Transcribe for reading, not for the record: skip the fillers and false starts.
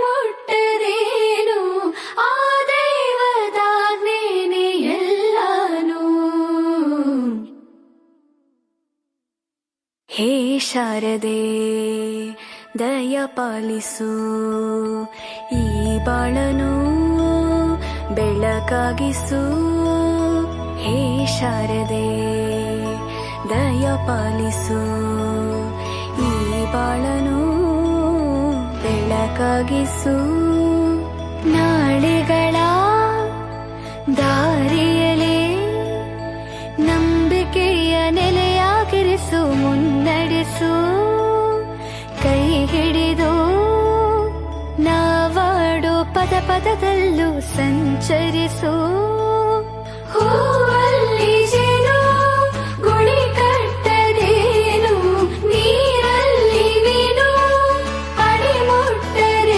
ಮುಟ್ಟದೇನು ಆ ದೈವದಾಜ್ಞೆನೇ ಎಲ್ಲಾನು. ಹೇ ಶಾರದೆ ದಯ ಪಾಲಿಸು, ಈ ಬಾಳನು ಬೆಳಕಾಗಿಸು. ಹೇ ಶಾರದೆ ದಯ ಪಾಲಿಸು, ಈ ಬಾಳನು ಬೆಳಕಾಗಿಸು. ನಾಳೆಗಳ ದಾರಿಯಲೇ ನಂಬಿಕೆಯ ನೆಲೆಯಾಗಿರಿಸು, ಮುನ್ನಡೆಸು. ಕೈ ಹಿಡಿದು ನಾವಾಡೋ ಪದ ಪದದಲ್ಲೂ ಸಂಚರಿಸು.